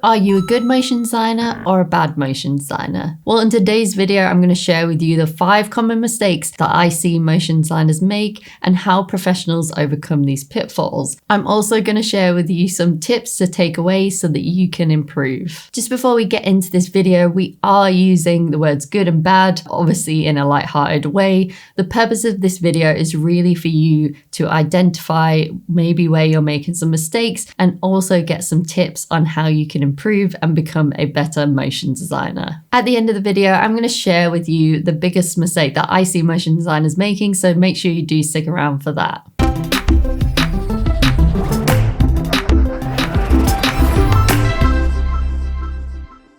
Are you a good motion designer or a bad motion designer? Well, in today's video, I'm going to share with you the 5 common mistakes that I see motion designers make and how professionals overcome these pitfalls. I'm also going to share with you some tips to take away so that you can improve. Just before we get into this video, we are using the words good and bad, obviously in a lighthearted way. The purpose of this video is really for you to identify maybe where you're making some mistakes and also get some tips on how you can improve and become a better motion designer. At the end of the video, I'm going to share with you the biggest mistake that I see motion designers making, so make sure you do stick around for that.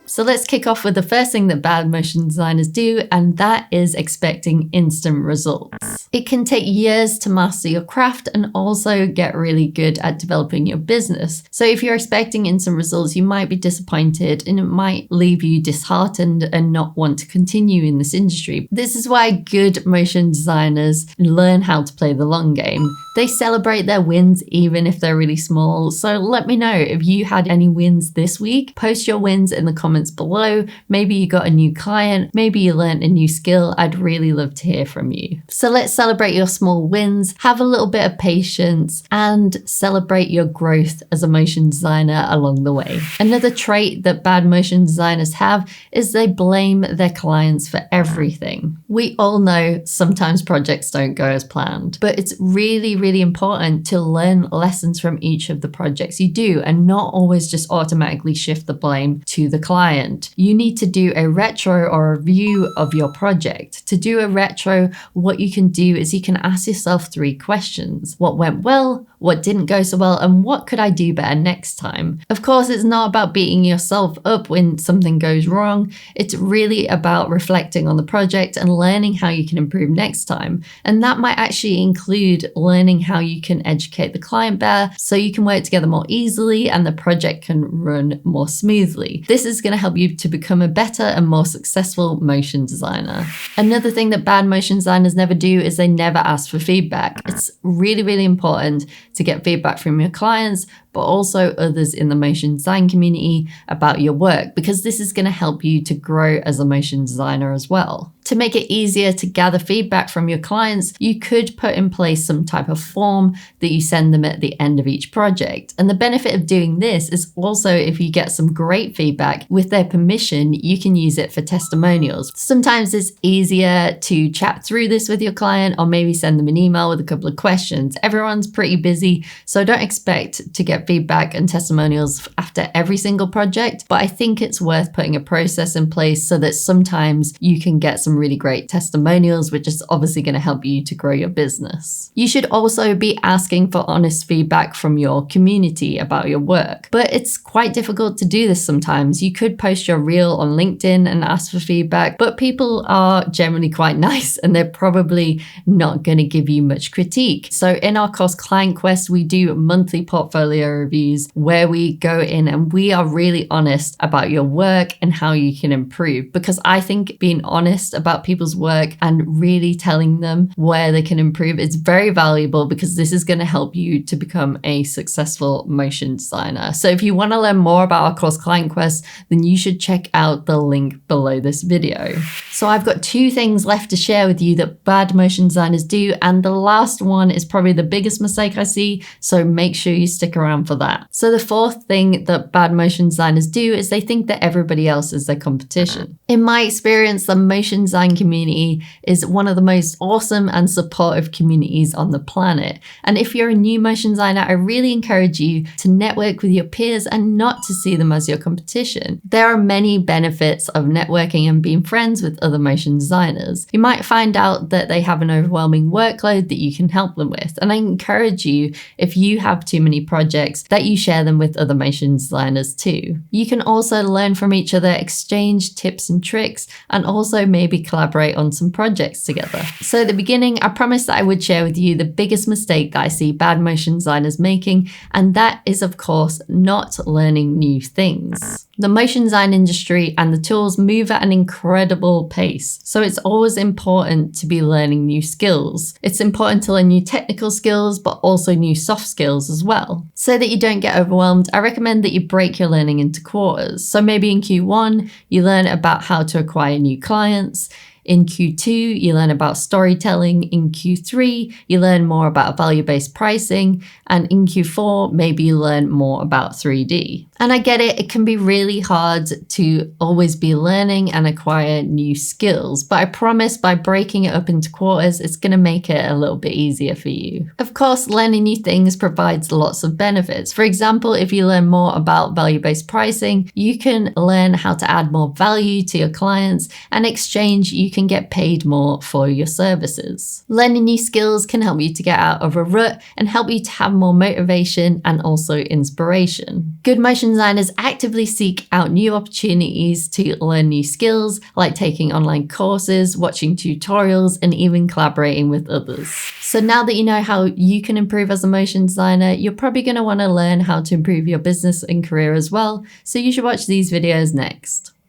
So let's kick off with the first thing that bad motion designers do, and that is expecting instant results. It can take years to master your craft and also get really good at developing your business. So if you're expecting instant results, you might be disappointed and it might leave you disheartened and not want to continue in this industry. This is why good motion designers learn how to play the long game. They celebrate their wins even if they're really small. So let me know if you had any wins this week. Post your wins in the comments below. Maybe you got a new client, maybe you learned a new skill. I'd really love to hear from you. So let's celebrate your small wins, have a little bit of patience, and celebrate your growth as a motion designer along the way. Another trait that bad motion designers have is they blame their clients for everything. We all know sometimes projects don't go as planned, but it's really important to learn lessons from each of the projects you do and not always just automatically shift the blame to the client. You need to do a retro or a review of your project. To do a retro, what you can do is you can ask yourself 3 questions. What went well? What didn't go so well? And what could I do better next time? Of course, it's not about beating yourself up when something goes wrong. It's really about reflecting on the project and learning how you can improve next time. And that might actually include learning how you can educate the client better so you can work together more easily and the project can run more smoothly. This is going to help you to become a better and more successful motion designer. Another thing that bad motion designers never do is they never ask for feedback. It's really important to get feedback from your clients, but also others in the motion design community about your work, because this is going to help you to grow as a motion designer as well. To make it easier to gather feedback from your clients, you could put in place some type of form that you send them at the end of each project. And the benefit of doing this is also if you get some great feedback with their permission, you can use it for testimonials. Sometimes it's easier to chat through this with your client or maybe send them an email with a couple of questions. Everyone's pretty busy, so don't expect to get feedback and testimonials after every single project, but I think it's worth putting a process in place so that sometimes you can get some really great testimonials, which is obviously going to help you to grow your business. You should also be asking for honest feedback from your community about your work, but it's quite difficult to do this sometimes. You could post your reel on LinkedIn and ask for feedback, but people are generally quite nice and they're probably not going to give you much critique. So in our course Client Quest, we do monthly portfolio reviews where we go in and we are really honest about your work and how you can improve, because I think being honest about people's work and really telling them where they can improve is very valuable, because this is going to help you to become a successful motion designer. So if you want to learn more about our course Client Quest, then you should check out the link below this video. So I've got 2 things left to share with you that bad motion designers do, and the last one is probably the biggest mistake I see, so make sure you stick around for that. So the 4th thing that bad motion designers do is they think that everybody else is their competition. In my experience, the motion design community is one of the most awesome and supportive communities on the planet. And if you're a new motion designer, I really encourage you to network with your peers and not to see them as your competition. There are many benefits of networking and being friends with other motion designers. You might find out that they have an overwhelming workload that you can help them with. And I encourage you, if you have too many projects, that you share them with other motion designers too. You can also learn from each other, exchange tips and tricks, and also maybe collaborate on some projects together. So at the beginning, I promised that I would share with you the biggest mistake that I see bad motion designers making, and that is of course not learning new things. The motion design industry and the tools move at an incredible pace, so it's always important to be learning new skills. It's important to learn new technical skills, but also new soft skills as well. So that you don't get overwhelmed, I recommend that you break your learning into quarters. So maybe in Q1, you learn about how to acquire new clients. In Q2, you learn about storytelling. In Q3, you learn more about value-based pricing. And in Q4, maybe you learn more about 3D. And I get it can be really hard to always be learning and acquire new skills, but I promise by breaking it up into quarters, it's going to make it a little bit easier for you. Of course, learning new things provides lots of benefits. For example, if you learn more about value-based pricing, you can learn how to add more value to your clients, and in exchange, you can get paid more for your services. Learning new skills can help you to get out of a rut and help you to have more motivation and also inspiration. Good motion designers actively seek out new opportunities to learn new skills, like taking online courses, watching tutorials, and even collaborating with others. So now that you know how you can improve as a motion designer, you're probably going to want to learn how to improve your business and career as well. So you should watch these videos next.